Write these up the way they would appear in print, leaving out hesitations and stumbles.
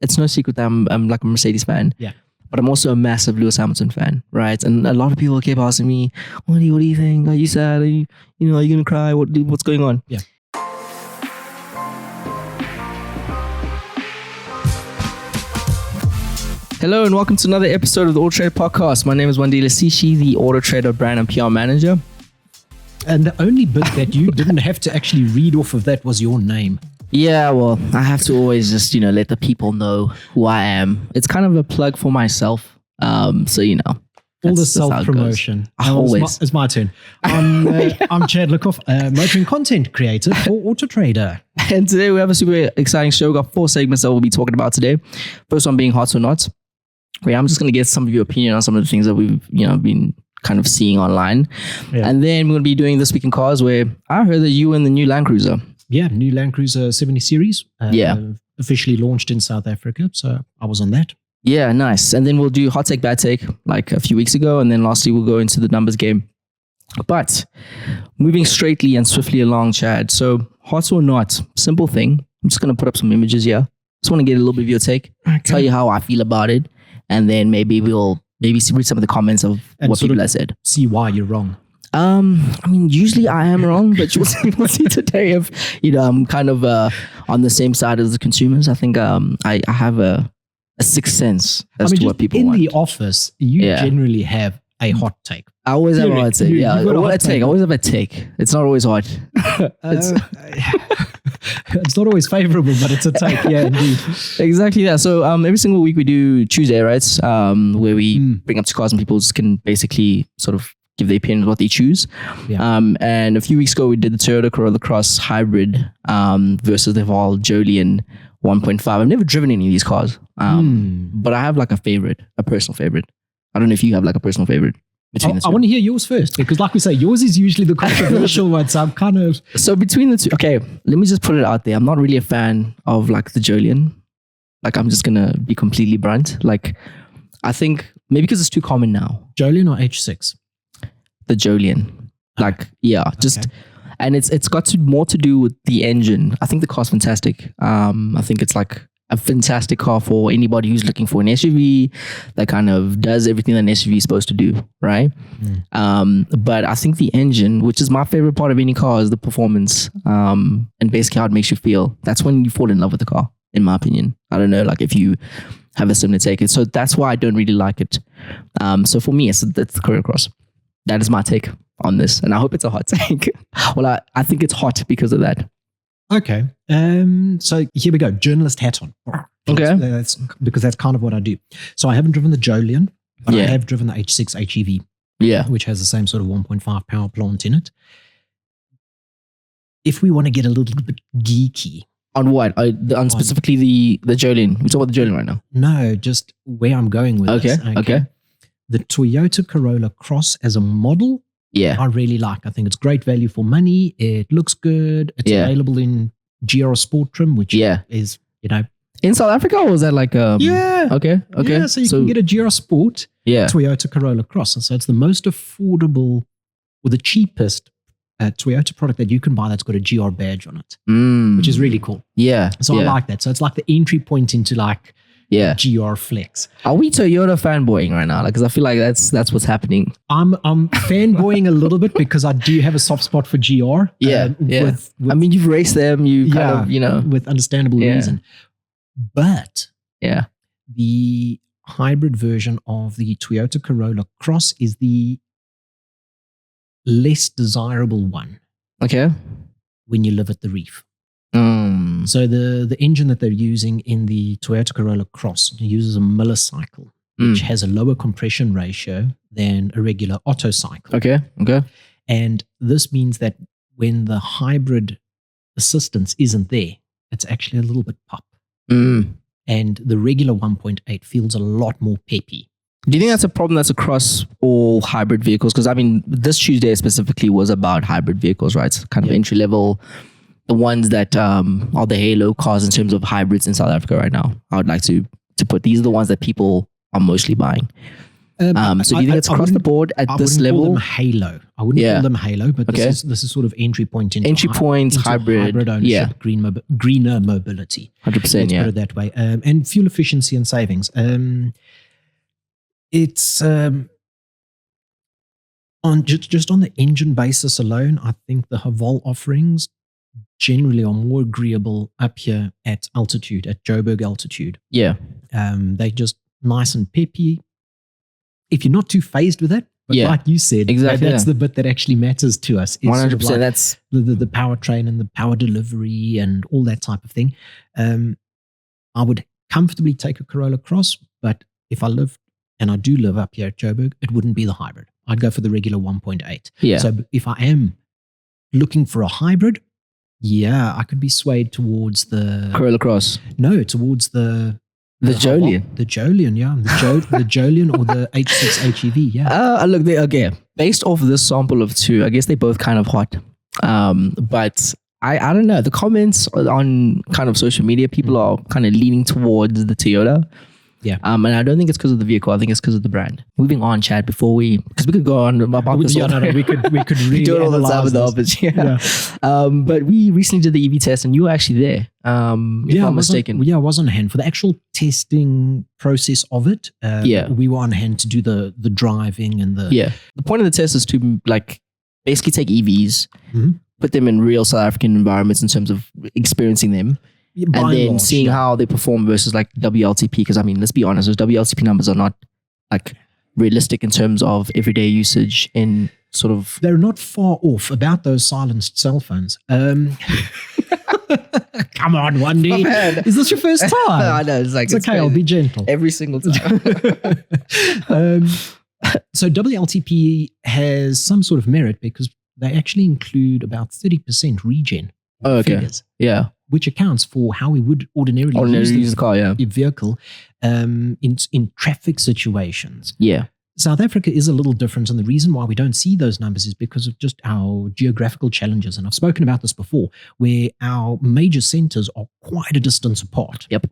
it's no secret that I'm like a Mercedes fan. Yeah. But I'm also a massive Lewis Hamilton fan, right? And a lot of people keep asking me, Wandi, what do you think? Are you sad? Are you going to cry? What's going on? Yeah. Hello and welcome to another episode of the AutoTrader Podcast. My name is Wandi, the AutoTrader brand and PR manager. And the only bit that you didn't have to actually read off of that was your name. Yeah, well, I have to always just, let the people know who I am. It's kind of a plug for myself. So, All the self-promotion. Always. It's my turn. I'm Chad Likoff, a motoring content creator for AutoTrader. And today we have a super exciting show. We've got 4 segments that we'll be talking about today. First one being hot or not. Where I'm just going to get some of your opinion on some of the things that we've, been kind of seeing online. Yeah. And then we're going to be doing This Week in Cars, where I heard that you were in the new Land Cruiser. Yeah, new Land Cruiser 70 series. Officially launched in South Africa. So I was on that. Yeah, nice. And then we'll do hot take, bad take, like a few weeks ago. And then lastly, we'll go into the numbers game. But moving straightly and swiftly along, Chad. So hot or not, simple thing. I'm just going to put up some images here. Just want to get a little bit of your take, tell you how I feel about it. And then maybe we'll read some of the comments of what people have said. See why you're wrong. Usually I am wrong, but we'll see today if, I'm kind of on the same side as the consumers. I think I have a sixth sense as to what people want. In the office, you generally have a hot take. I always have a hot take. I always have a take. It's not always hot. It's not always favorable, but it's a take. Yeah, indeed. Exactly. Yeah. So every single week we do Tuesday, right? Where we bring up to cars and people can basically sort of give their opinion on what they choose. Yeah. And a few weeks ago we did the Toyota Corolla Cross hybrid versus the Jolion 1.5. I've never driven any of these cars, but I have like a personal favorite. I don't know if you have like a personal favorite. I want to hear yours first, because like we say, yours is usually the controversial one. So I'm kind of... So between the two, okay, let me just put it out there. I'm not really a fan of like the Jolion. Like I'm just going to be completely blunt. Like I think maybe because it's too common now. Jolion or H6? The Jolion. Like, yeah, just... Okay. And it's got more to do with the engine. I think the car's fantastic. I think it's like a fantastic car for anybody who's looking for an SUV that kind of does everything that an SUV is supposed to do, right? But I think the engine, which is my favorite part of any car, is the performance and basically how it makes you feel. That's when you fall in love with the car, in my opinion. I don't know, like if you have a similar take. So that's why I don't really like it. So for me, it's the Corolla Cross. That is my take on this, and I hope it's a hot take. Well, I think it's hot because of that. Okay. So here we go. Journalist hat on. Okay. That's because that's kind of what I do. So I haven't driven the Jolion, but I have driven the H6 HEV. Yeah. Which has the same sort of 1.5 power plant in it. If we want to get a little bit geeky. On what? On specifically the Jolion. We're talking about the Jolion right now. No, just where I'm going with this. Okay. The Toyota Corolla Cross as a model, I really like. I think it's great value for money. It looks good. It's available in GR Sport trim, which is, in South Africa, or was that like Okay. Yeah, so you can get a GR Sport Toyota Corolla Cross. And so it's the most affordable or the cheapest Toyota product that you can buy that's got a GR badge on it, which is really cool. Yeah. So I like that. So it's like the entry point into like GR Flex. Are we Toyota fanboying right now? Like, because I feel like that's what's happening. I'm fanboying a little bit because I do have a soft spot for GR. With I mean, you've raced them. You kind of, with understandable reason. But the hybrid version of the Toyota Corolla Cross is the less desirable one. Okay. When you live at the reef. So the engine that they're using in the Toyota Corolla Cross uses a millicycle, which has a lower compression ratio than a regular Otto cycle. Okay. And this means that when the hybrid assistance isn't there, it's actually a little bit pop. And the regular 1.8 feels a lot more peppy. Do you think that's a problem that's across all hybrid vehicles? Because I mean, this Tuesday specifically was about hybrid vehicles, right? It's kind of entry level. The ones that are the halo cars in terms of hybrids in South Africa right now. I would like to put these are the ones that people are mostly buying. So do you think it's across the board at this level? I wouldn't call them Halo. I wouldn't call them Halo, but this is sort of entry point into hybrid ownership, greener mobility. 100%. Let's put it that way. And fuel efficiency and savings. It's on just on the engine basis alone. I think the Haval offerings generally are more agreeable up here at altitude, at Joburg altitude. Yeah. They just nice and peppy. If you're not too phased with it, but like you said, that's the bit that actually matters to us. 100%. Sort of like that's the powertrain and the power delivery and all that type of thing. I would comfortably take a Corolla Cross, but if I lived, and I do live up here at Joburg, it wouldn't be the hybrid. I'd go for the regular 1.8. Yeah. So if I am looking for a hybrid, I could be swayed towards the Corolla Cross. No, towards the Jolion. The Jolion, the Jolion or the H6 HEV, Look, based off this sample of two, I guess they're both kind of hot. But I don't know. The comments on kind of social media, people are kind of leaning towards the Toyota. Yeah. And I don't think it's because of the vehicle. I think it's because of the brand. Moving on, Chad, because we could go on about this. We could really do it all the time with the office. But we recently did the EV test and you were actually there. If I'm not mistaken. I was on hand for the actual testing process of it. We were on hand to do the driving and the... Yeah. The point of the test is to basically take EVs, put them in real South African environments in terms of experiencing them. And then seeing how they perform versus like WLTP. Because I mean, let's be honest, those WLTP numbers are not like realistic in terms of everyday usage in sort of... They're not far off about those silenced cell phones. Come on, Wandi. Is this your first time? I know. It's okay, I'll be gentle. Every single time. So WLTP has some sort of merit because they actually include about 30% regen figures. Yeah. Which accounts for how we would ordinarily use the car, vehicle in traffic situations. Yeah. South Africa is a little different, and the reason why we don't see those numbers is because of just our geographical challenges. And I've spoken about this before, where our major centers are quite a distance apart. Yep.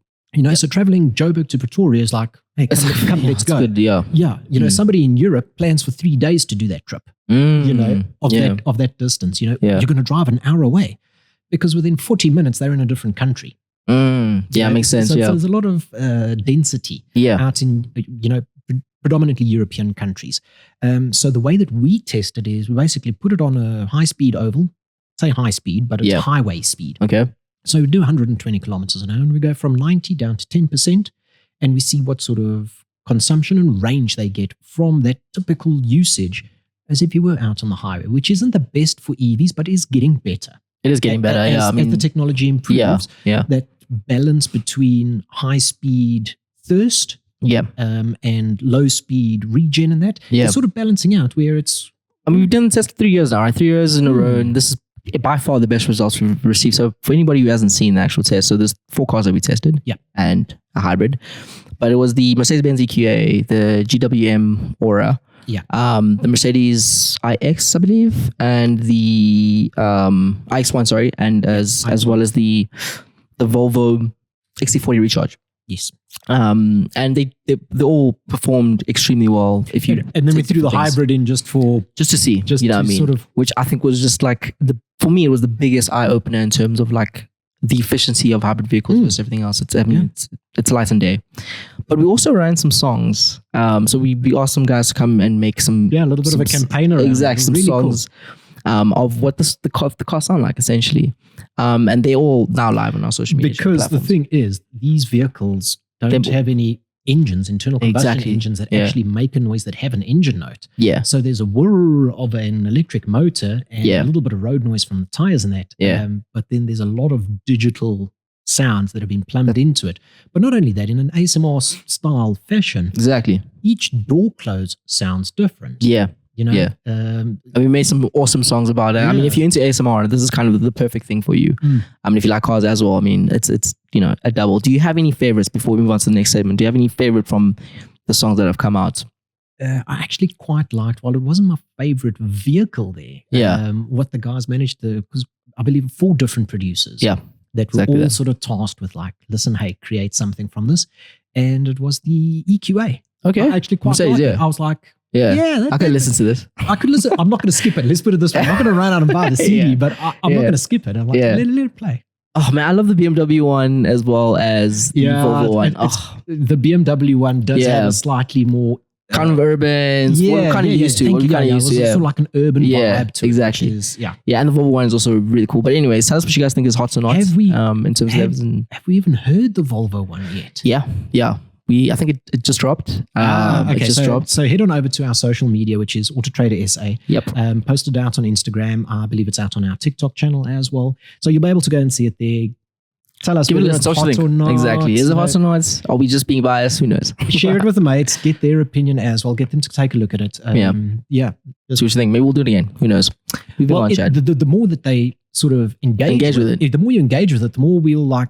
So traveling Joburg to Pretoria is like, hey, come let's go. Good, yeah. Yeah. Somebody in Europe plans for 3 days to do that trip, of that distance. You're going to drive an hour away. Because within 40 minutes, they're in a different country. Makes sense. So there's a lot of density out in, predominantly European countries. So the way that we test it is we basically put it on a high-speed oval, say high speed, but it's highway speed. Okay. So we do 120 kilometers an hour, and we go from 90 down to 10%, and we see what sort of consumption and range they get from that typical usage as if you were out on the highway, which isn't the best for EVs, but is getting better. It is getting better, as the technology improves. That balance between high speed thirst, and low speed regen, and it's sort of balancing out where it's. I mean, we've done the test for 3 years now, right? 3 years in a row, and this is by far the best results we've received. So for anybody who hasn't seen the actual test, so there's 4 cars that we tested, and a hybrid, but it was the Mercedes-Benz EQA, the GWM Aura. The Mercedes iX, I believe, and the iX1, and as well as the Volvo XC40 Recharge. Yes. And they all performed extremely well. And then we threw the hybrid in just to see, you know what I mean? Sort of, which I think was just like for me, it was the biggest eye opener in terms of like the efficiency of hybrid vehicles versus everything else. It's light and day. But we also ran some songs. So we asked some guys to come and make some... a little bit of a campaign around. Exactly, some really songs of what the car sound like, essentially. And they're all now live on our social media Because platforms. The thing is, these vehicles don't have any engines, internal combustion engines that actually make a noise that have an engine note. Yeah. So there's a whir of an electric motor and a little bit of road noise from the tires and that. But then there's a lot of digital sounds that have been plumbed into it. But not only that, in an ASMR style fashion. Exactly. Each door close sounds different. Yeah. And we made some awesome songs about it. I mean, if you're into ASMR, this is kind of the perfect thing for you. I mean, if you like cars as well, I mean, it's a double. Do you have any favorites before we move on to the next segment? Do you have any favorite from the songs that have come out? I actually quite liked, while it wasn't my favorite vehicle there, what the guys managed to, because I believe 4 different producers that were all sort of tasked with like, listen, hey, create something from this. And it was the EQA. Okay. I actually quite Mercedes, like yeah. it. I was like, Yeah. I can listen to this. I could listen. I'm not going to skip it. Let's put it this way. I'm not going to run out and buy the CD, but I'm not going to skip it. I'm like, let it play. Oh man, I love the BMW one as well as the Volvo one. The BMW one does have a slightly more kind of urban. What we're kind of used to. What we're kind of used to. Sort of like an urban vibe to exactly. it. Which is, and the Volvo one is also really cool. But anyways, tell us what you guys think is hot or not. Have we? In terms of have we even heard the Volvo one yet? Yeah. I think it just dropped. Okay, it just dropped. So head on over to our social media, which is AutoTrader SA. Yep. Posted out on Instagram. I believe it's out on our TikTok channel as well. So you'll be able to go and see it there. Tell us whether it's hot or not. Exactly. Is it hot or not? Are we just being biased? Who knows? Share it with the mates. Get their opinion as well. Get them to take a look at it. See what you think. Maybe we'll do it again. Who knows? The more that they sort of engage with it, the more you engage with it, the more we'll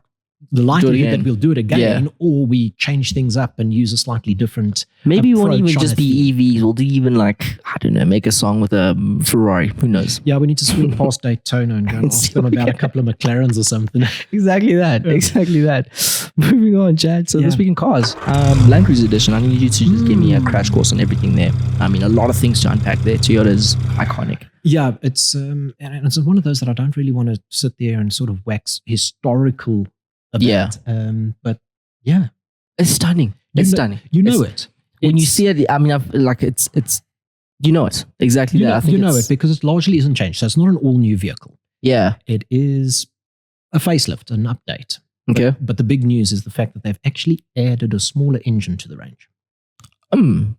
the likelihood that we'll do it again, or we change things up and use a slightly different maybe it won't even just be EVs. We'll do even I don't know, make a song with a Ferrari. Who knows? Yeah, we need to swing past Daytona and go and ask them about a couple of McLarens or something. Exactly that. Moving on, Chad. So this week in cars, Land Cruiser Edition. I need you to just give me a crash course on everything there. I mean, a lot of things to unpack there. Toyota's iconic. Yeah, it's and it's one of those that I don't really want to sit there and sort of wax historical about. But it's stunning. Stunning. You know it when you see it. I mean, it's you know it exactly. I think you know it because it largely isn't changed. So it's not an all new vehicle. Yeah, it is a facelift, an update. Okay, but the big news is the fact that they've actually added a smaller engine to the range.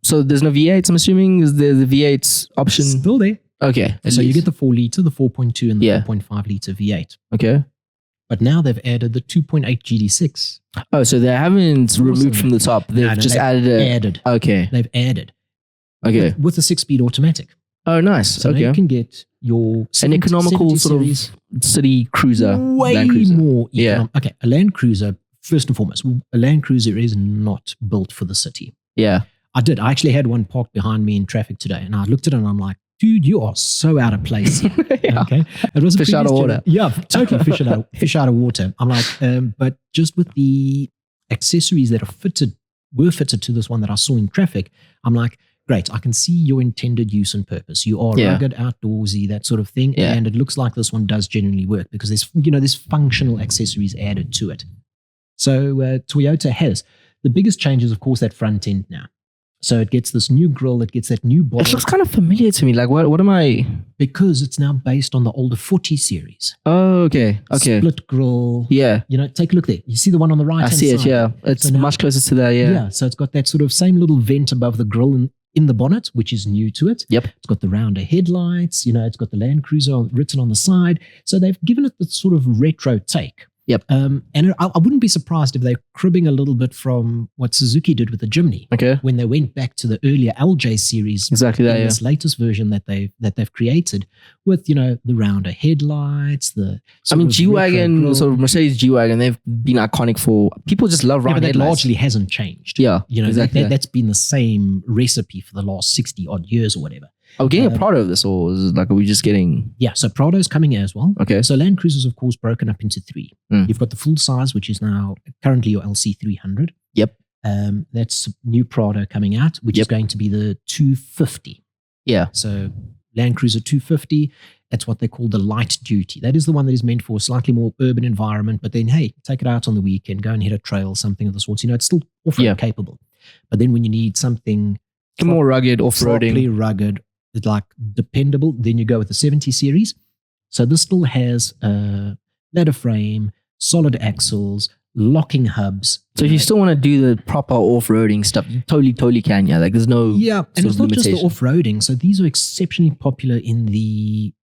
So there's no V8. I'm assuming is the V8 option still there? Okay, so you get the 4 liter, the 4.2, and the 4.5 liter V8. Okay. But now they've added the 2.8 GD6. Oh, so they haven't removed from the top. They've just added. Okay. They've added. Okay. With a 6-speed automatic. Oh, nice. So now you can get your an economical sort of city cruiser. Way Land Cruiser. More. Okay. A Land Cruiser, first and foremost, a Land Cruiser is not built for the city. Yeah. I actually had one parked behind me in traffic today, and I looked at it and I'm like, dude, you are so out of place. Okay. It was a fish out of water. Yeah, totally fish out of water. I'm like, but just with the accessories that were fitted to this one that I saw in traffic, I'm like, great, I can see your intended use and purpose. You are rugged, outdoorsy, that sort of thing. Yeah. And it looks like this one does genuinely work because there's functional accessories added to it. So Toyota has the biggest change is, of course, that front end now. So it gets this new grille, it gets that new body. It looks kind of familiar to me. Like, what am I? Because it's now based on the older 40 series. Oh, okay. Split grille. Yeah. Take a look there. You see the one on the right hand side? I see it, yeah. It's much closer to that, yeah. Yeah, so it's got that sort of same little vent above the grille in the bonnet, which is new to it. Yep. It's got the rounder headlights, it's got the Land Cruiser written on the side. So they've given it the sort of retro take. Yep. And I wouldn't be surprised if they're cribbing a little bit from what Suzuki did with the Jimny. Okay. When they went back to the earlier LJ series. Exactly that, this latest version that they've created with, the rounder headlights, G-Wagon, sort of Mercedes G-Wagon, they've been iconic for, people just love rounder headlights. But that largely hasn't changed. Yeah, exactly. That's been the same recipe for the last 60 odd years or whatever. Are we getting a Prado of this, or is it are we just getting... Yeah, so Prado's coming as well. Okay. So Land Cruiser's, of course, broken up into 3. You've got the full size, which is now currently your LC300. Yep. That's new Prado coming out, which is going to be the 250. Yeah. So Land Cruiser 250, that's what they call the light duty. That is the one that is meant for a slightly more urban environment, but then, hey, take it out on the weekend, go and hit a trail, something of the sorts. It's still off-road capable. But then when you need something... more rugged, off-roading. Properly rugged, like dependable, then you go with the 70 series. So this still has a ladder frame, solid axles, locking hubs. So if you still want to do the proper off-roading stuff, you totally can, yeah. Like there's no and it's not just the off-roading. So these are exceptionally popular in the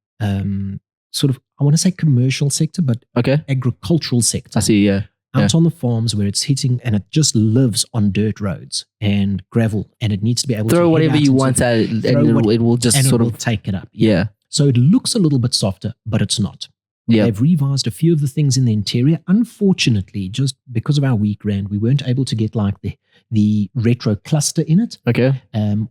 sort of, I want to say commercial sector, but agricultural sector. I see, yeah. Out on the farms where it's hitting and it just lives on dirt roads and gravel, and it needs to be able to throw whatever you want at it, and it will just sort of take it up. Yeah. So it looks a little bit softer, but it's not. Yeah. They've revised a few of the things in the interior. Unfortunately, just because of our weak rand, we weren't able to get like the retro cluster in it. Okay.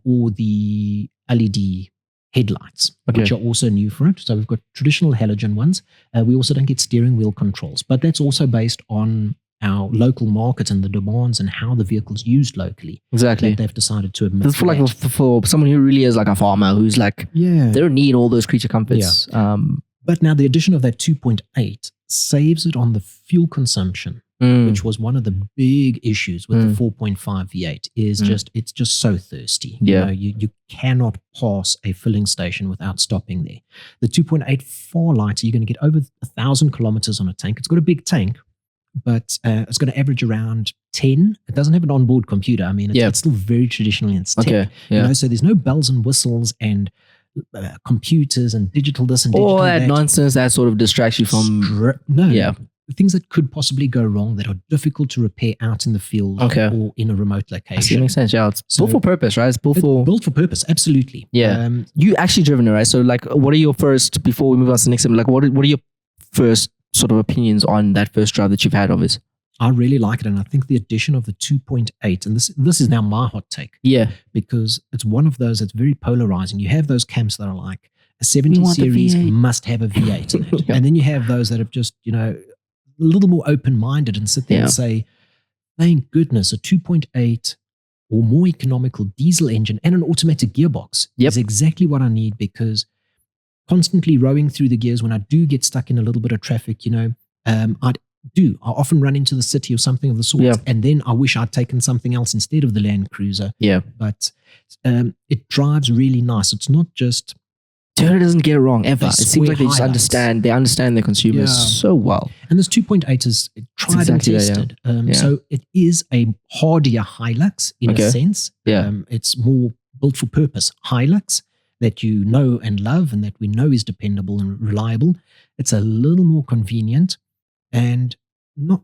Or the LED headlights, which are also new for it. So we've got traditional halogen ones. We also don't get steering wheel controls, but that's also based on our local market and the demands and how the vehicle's used locally. Exactly. That they've decided to admit. This for like for someone who really is like a farmer who's like they don't need all those creature comforts. But now the addition of that 2.8 saves it on the fuel consumption, which was one of the big issues with the 4.5 V8. Is it's just so thirsty. Yeah. You cannot pass a filling station without stopping there. The 2.8 far lighter. You're going to get over 1,000 kilometers on a tank. It's got a big tank, but it's going to average around 10. It doesn't have an onboard computer. I mean, it's still very traditional in its tech. Okay. Yeah. So there's no bells and whistles and computers and digital this and digital all that that. nonsense that sort of distracts you from things that could possibly go wrong that are difficult to repair out in the field or in a remote location. That makes sense. Yeah, it's built for purpose, right? It's built for purpose. Absolutely. Yeah. You actually driven it, right? So, like, what are your first, before we move on to the next one, like, what are your first sort of opinions on that first drive that you've had of it? I really like it, and I think the addition of the 2.8, and this is now my hot take. Yeah. Because it's one of those that's very polarizing. You have those camps that are like, a 70 series must have a V8 in it. And then you have those that have just, a little more open-minded and sit there and say, thank goodness, a 2.8 or more economical diesel engine and an automatic gearbox is exactly what I need, because constantly rowing through the gears when I do get stuck in a little bit of traffic, I often run into the city or something of the sort, and then I wish I'd taken something else instead of the Land Cruiser. Yeah. But it drives really nice. It's not just... Toyota doesn't get it wrong ever. It seems like they just understand their consumers so well. And this 2.8 is tried and tested. So it is a hardier Hilux in a sense. It's more built for purpose Hilux that you know and love and that we know is dependable and reliable. It's a little more convenient and not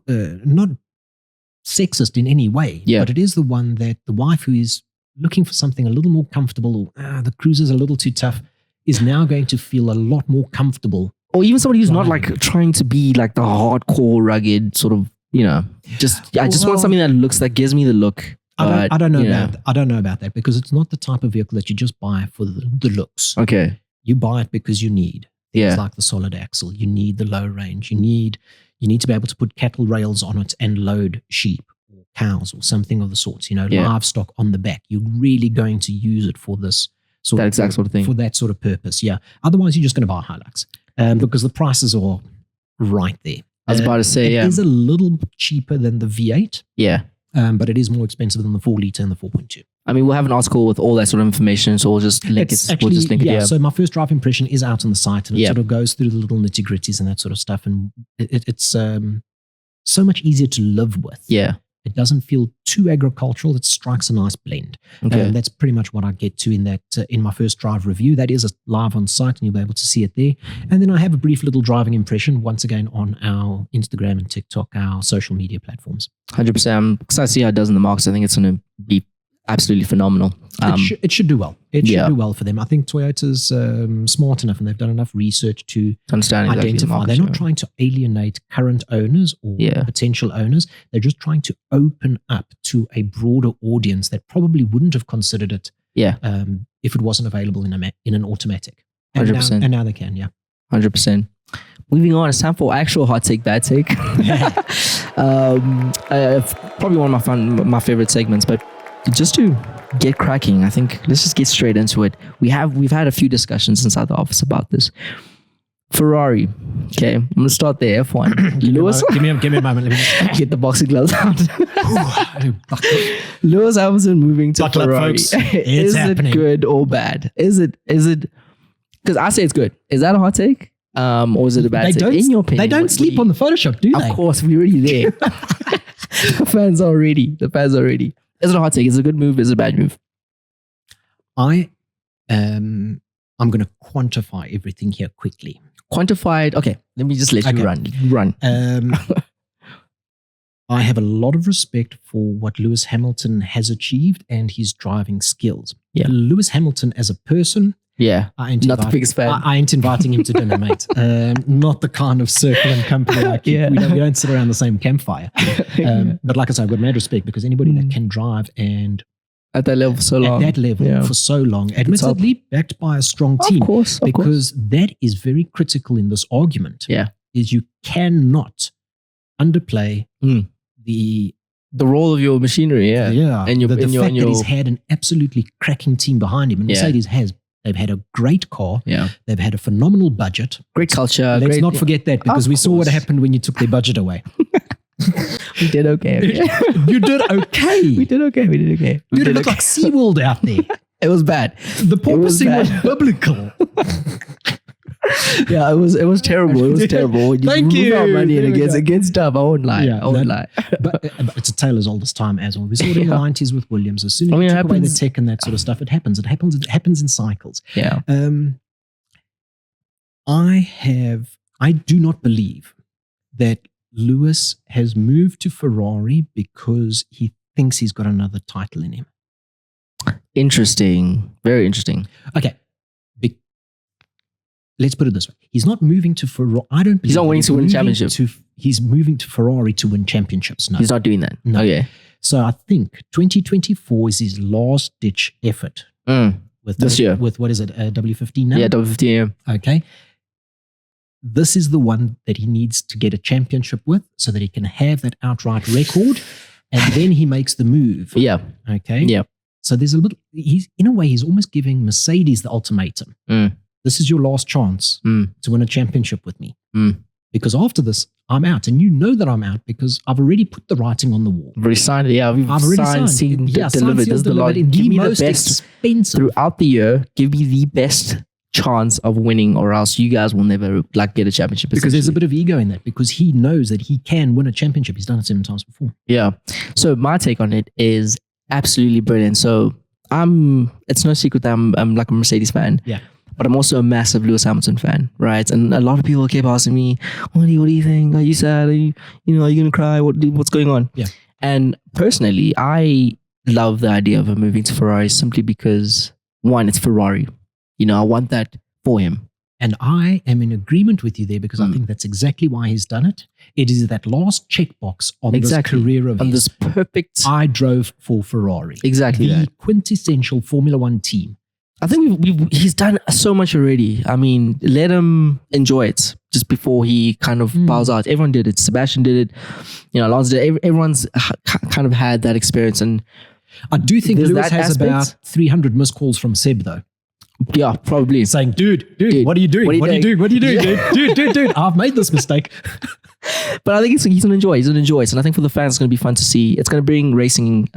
sexist in any way. But it is the one that the wife who is looking for something a little more comfortable, or the Cruiser's a little too tough, is now going to feel a lot more comfortable. Or even somebody who's not like trying to be like the hardcore, rugged sort of, I just want something that gives me the look. I don't know about that, because it's not the type of vehicle that you just buy for the looks. Okay. You buy it because you need things like the solid axle. You need the low range. You need to be able to put cattle rails on it and load sheep or cows or something of the sorts, livestock on the back. You're really going to use it for this sort of thing. For that sort of purpose, Otherwise, you're just going to buy a Hilux because the prices are right there. I was about to say, it is a little cheaper than the V8. Yeah. But it is more expensive than the 4 litre and the 4.2. I mean, we'll have an article with all that sort of information, so we'll just link it. So my first drive impression is out on the site, and it sort of goes through the little nitty-gritties and that sort of stuff, and it's so much easier to live with. Yeah. It doesn't feel too agricultural. It strikes a nice blend. Okay. That's pretty much what I get to in that in my first drive review. That is live on site, and you'll be able to see it there. And then I have a brief little driving impression once again on our Instagram and TikTok, our social media platforms. 100%. I'm excited to see how it does in the markets. I think it's going to be absolutely phenomenal. It should do well. It should do well for them. I think Toyota's smart enough, and they've done enough research to understand identify. Exactly the market, they're not trying to alienate current owners or potential owners. They're just trying to open up to a broader audience that probably wouldn't have considered it if it wasn't available in an automatic. And 100%. Now they can, 100%. Moving on, it's time for actual hot take, bad take. Probably one of my favorite segments, but just to get cracking, I think let's just get straight into it. We've had a few discussions inside the office about this. Ferrari. Okay, I'm going to start there. F1. Lewis, give me a moment. Let me just get the boxing gloves out. Lewis Hamilton moving to Buckle Ferrari. Up, folks. It's happening. It good or bad? Is it? Because I say it's good. Is that a hot take? Or is it a bad take? In your opinion, they don't sleep on the Photoshop, do they? Of course, we're already there. The fans are ready. Is it a hot take? Is it a good move? Is it a bad move? I'm going to quantify everything here quickly. Quantified. Okay, let me just let you run. I have a lot of respect for what Lewis Hamilton has achieved and his driving skills. Yeah. Lewis Hamilton as a person, not the biggest fan. I ain't inviting him to dinner, mate. Not the kind of circle and company like you. We don't sit around the same campfire. But like I said, I've got mad respect, because anybody that can drive and at that level for so long. At that level for so long, admittedly backed by a strong team. Of course. Because that is very critical in this argument. Yeah. Is you cannot underplay the role of your machinery, and the fact that he's had an absolutely cracking team behind him. And Mercedes they've had a great car. Yeah. They've had a phenomenal budget. Great culture. Let's not forget that, because we saw what happened when you took their budget away. We did okay. You did okay. We did okay. Dude, it looked like SeaWorld out there. It was bad. The porpoising was biblical. Yeah, it was terrible. It was terrible. Thank you. Our money against stuff. I won't lie. Yeah, I won't lie. but it's a tale as old as time as well. We saw it in the 90s with Williams. As soon as you took away the tech and that sort of stuff, it happens. It happens in cycles. Yeah. I do not believe that Lewis has moved to Ferrari because he thinks he's got another title in him. Interesting. Very interesting. Okay. Let's put it this way. He's not moving to Ferrari. I don't believe he's not wanting to win championships. He's moving to Ferrari to win championships. No. He's not doing that. No. Okay. So I think 2024 is his last ditch effort. With this year. With what is it? W15 now? Yeah, W15. Yeah. Okay. This is the one that he needs to get a championship with so that he can have that outright record, and then he makes the move. Yeah. Okay. Yeah. So there's a little, in a way, he's almost giving Mercedes the ultimatum. This is your last chance to win a championship with me. Because after this, I'm out. And you know that I'm out because I've already put the writing on the wall. I've already signed it. Yeah, I've already signed. Delivered. This is the last. In Give the me most the best expensive. throughout the year. Give me the best chance of winning, or else you guys will never get a championship. Because there's a bit of ego in that, because he knows that he can win a championship. He's done it 7 times before. Yeah. So my take on it is absolutely brilliant. So it's no secret that I'm like a Mercedes fan. Yeah. But I'm also a massive Lewis Hamilton fan, right? And a lot of people keep asking me, Wandi, what do you think? Are you sad? Are you going to cry? What's going on? Yeah. And personally, I love the idea of him moving to Ferrari simply because, one, it's Ferrari. I want that for him. And I am in agreement with you there, because I think that's exactly why he's done it. It is that last checkbox on this career of his. On this perfect. I drove for Ferrari. Exactly. The quintessential Formula One team. I think he's done so much already. I mean, let him enjoy it just before he kind of bows out. Everyone did it. Sebastian did it. Alonso did it. Everyone's kind of had that experience. And I do think Lewis has aspect. about 300 missed calls from Seb, though. Yeah, probably. Saying, dude, what are you doing? What are you doing, dude? I've made this mistake. But I think he's going to enjoy. He's going to enjoy it. And I think for the fans, it's going to be fun to see. It's going to bring racing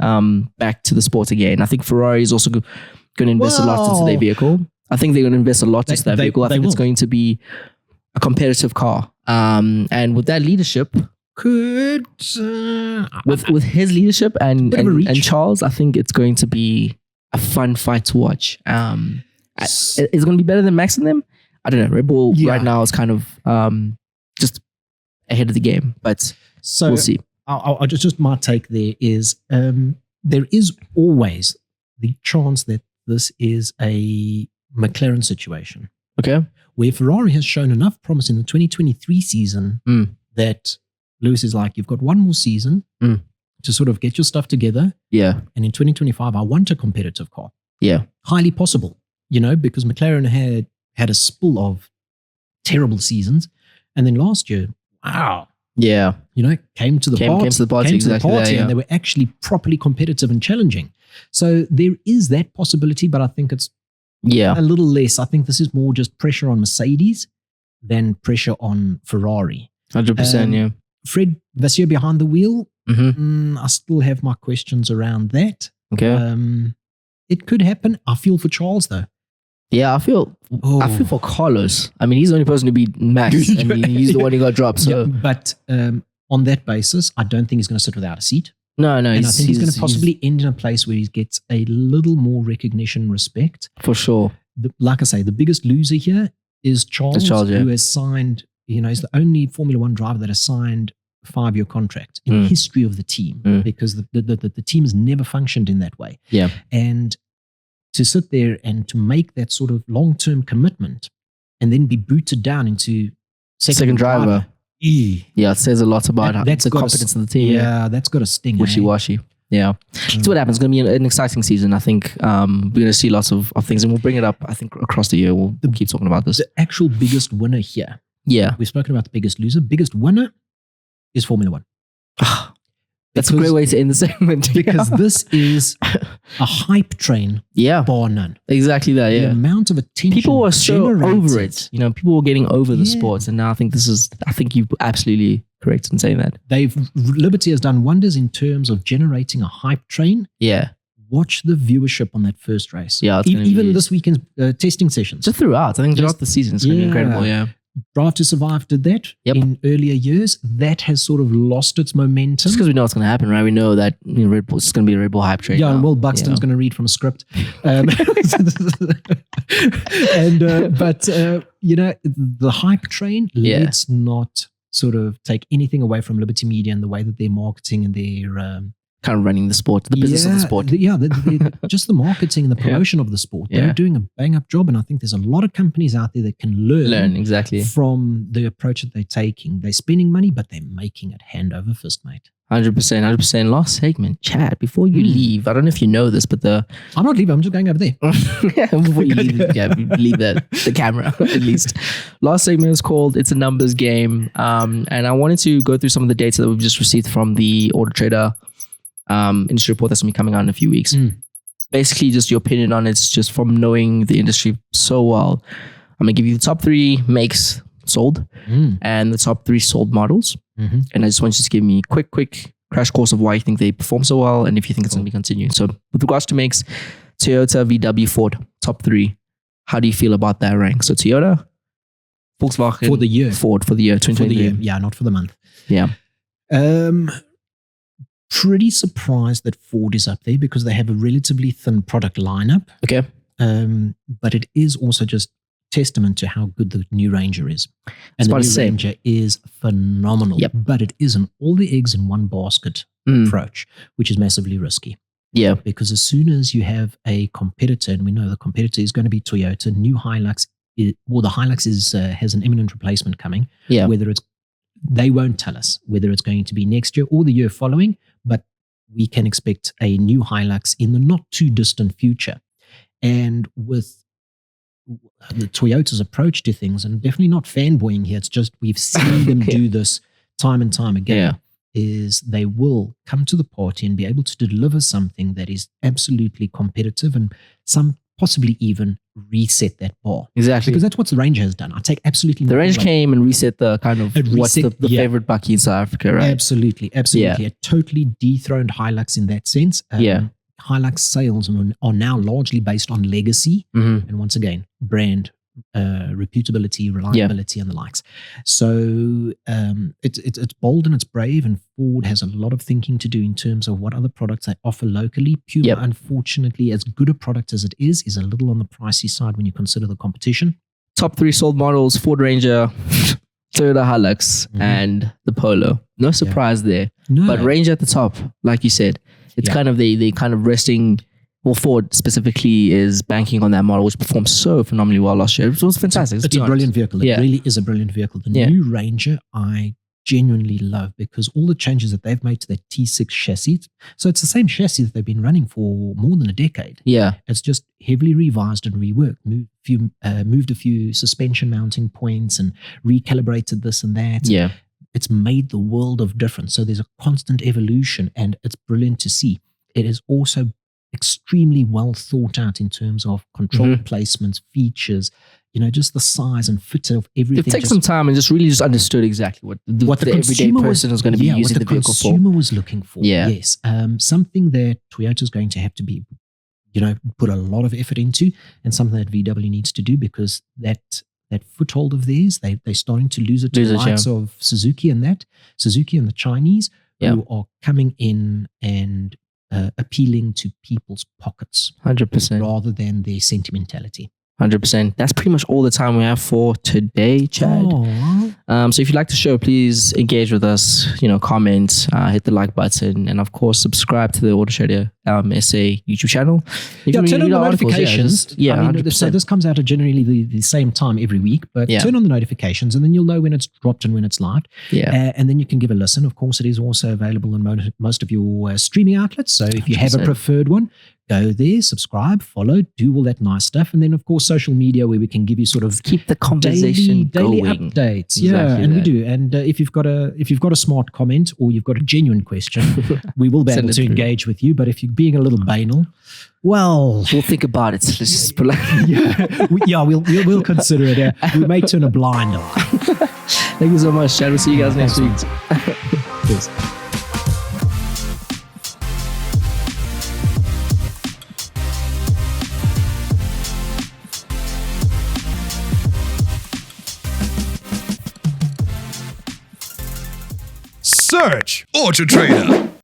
back to the sport again. I think Ferrari is also going to invest a lot into their vehicle. I think they're going to invest a lot into that vehicle. I think it's going to be a competitive car. And with that leadership, with his leadership and Charles, I think it's going to be a fun fight to watch. It's going to be better than Max and them. I don't know. Red Bull right now is kind of just ahead of the game, but we'll see. I'll just my take there is there is always the chance that this is a McLaren situation. Okay. Where Ferrari has shown enough promise in the 2023 season that Lewis is like, you've got one more season to sort of get your stuff together. Yeah. And in 2025, I want a competitive car. Yeah. Highly possible, because McLaren had a spill of terrible seasons. And then last year, wow. Yeah. Came to the party, and they were actually properly competitive and challenging. So there is that possibility, but I think it's a little less. I think this is more just pressure on Mercedes than pressure on Ferrari. 100%, yeah. Fred Vasseur behind the wheel, I still have my questions around that. Okay. It could happen. I feel for Charles, though. Yeah, I feel for Carlos. I mean, he's the only person to beat Max. I mean, he's the one who got dropped. So, but on that basis, I don't think he's going to sit without a seat. No, and I think he's going to possibly end in a place where he gets a little more recognition, respect. For sure. Like I say, the biggest loser here is Charles, who has signed. He's the only Formula One driver that has signed a 5-year contract in the history of the team, because the team has never functioned in that way. Yeah, and to sit there and to make that sort of long-term commitment and then be booted down into second driver. Yeah, it says a lot about the confidence in the team. Yeah, that's got a sting. Wishy-washy. Yeah. That's what happens. It's going to be an exciting season. I think we're going to see lots of things, and we'll bring it up, I think, across the year. We'll keep talking about this. The actual biggest winner here. Yeah. We've spoken about the biggest loser. Biggest winner is Formula One. That's a great way to end the segment. Because this is a hype train, bar none. Exactly that, The amount of attention people were so generated. over it. You know, people were getting over the sports, and now I think you're absolutely correct in saying that. Liberty has done wonders in terms of generating a hype train. Yeah. Watch the viewership on that first race. Yeah, even this weekend's testing sessions. Just throughout. I think throughout the season, it's going to be incredible, yeah. Drive to Survive did that in earlier years. That has sort of lost its momentum. Just because we know what's going to happen, right? We know that Red Bull is going to be a Red Bull hype train. Yeah, and Will Buxton's going to read from a script. But the hype train, let's not sort of take anything away from Liberty Media and the way that they're marketing and they're kind of running the sport, the business of the sport. Just the marketing and the promotion of the sport. They're doing a bang-up job, and I think there's a lot of companies out there that can learn exactly from the approach that they're taking. They're spending money, but they're making it hand over fist, mate. 100%. Last segment, Chad, before you leave, I don't know if you know this, but I'm not leaving, I'm just going over there. Before you leave, leave the camera at least. Last segment is called It's a Numbers Game. And I wanted to go through some of the data that we've just received from the AutoTrader industry report that's going to be coming out in a few weeks. Basically, just your opinion on it, just from knowing the industry so well. I'm going to give you the top 3 makes sold and the top 3 sold models. And I just want you to give me a quick crash course of why you think they perform so well and if you think it's going to be continuing. So with regards to makes, Toyota, VW, Ford, top 3. How do you feel about that rank? So Toyota, Volkswagen, for the year. Ford for the year 2023. For the year, yeah, not for the month. Yeah. Pretty surprised that Ford is up there because they have a relatively thin product lineup. Okay. But it is also just testament to how good the new Ranger is. And the new Ranger is phenomenal. But it isn't all the eggs in one basket approach, which is massively risky. Yeah. Because as soon as you have a competitor, and we know the competitor is going to be Toyota, new Hilux, the Hilux has an imminent replacement coming. Yeah. They won't tell us whether it's going to be next year or the year following, but we can expect a new Hilux in the not too distant future. And with the Toyota's approach to things, and definitely not fanboying here, it's just we've seen them do this time and time again, is they will come to the party and be able to deliver something that is absolutely competitive and possibly even reset that bar. Exactly. Because that's what the Ranger has done. I take absolutely the Ranger came and reset the kind of what's the favorite bucky in South Africa, right? Absolutely. Yeah. A totally dethroned Hilux in that sense. Hilux sales are now largely based on legacy and once again, brand, reputability, reliability and the likes. So it's bold and it's brave, and Ford has a lot of thinking to do in terms of what other products they offer locally. Puma, unfortunately, as good a product as it is a little on the pricey side when you consider the competition. Top 3 sold models: Ford Ranger, Toyota Hilux, and the Polo. No surprise there. No. But Ranger at the top, like you said, it's kind of they kind of resting. Well, Ford specifically is banking on that model, which performed so phenomenally well last year. It was fantastic. It's a brilliant vehicle. It really is a brilliant vehicle. The new Ranger, I genuinely love because all the changes that they've made to their T6 chassis. So it's the same chassis that they've been running for more than a decade. Yeah. It's just heavily revised and reworked, moved a few suspension mounting points and recalibrated this and that. Yeah. It's made the world of difference. So there's a constant evolution and it's brilliant to see. It is also extremely well thought out in terms of control placements, features, just the size and fit of everything. They've taken some time and just really understood exactly what the everyday person is going to be using the vehicle for. What the consumer was looking for. Yeah. Yes. Something that Toyota is going to have to be, put a lot of effort into, and something that VW needs to do because that foothold of theirs, they're starting to lose it to the likes of Suzuki and the Chinese who are coming in and appealing to people's pockets 100% rather than their sentimentality. 100%. That's pretty much all the time we have for today, Chad. So if you like the show, please engage with us, comment, hit the like button, and of course, subscribe to the AutoTrader SA YouTube channel. Turn on the notifications. So this comes out at generally the same time every week, but turn on the notifications and then you'll know when it's dropped and when it's live. And then you can give a listen. Of course, it is also available in most of your streaming outlets. So if you have a preferred one, go there, subscribe, follow, do all that nice stuff. And then, of course, social media where we can give you sort of keep the conversation daily going. updates. Exactly and that. we do. And if you've got a smart comment or you've got a genuine question, we will be able to engage with you. But if you're being a little banal, well, we'll think about it. Let's just be like, we'll consider it. We may turn a blind eye. Thank you so much, Chad. We'll see you guys next week. Cheers. Search AutoTrader.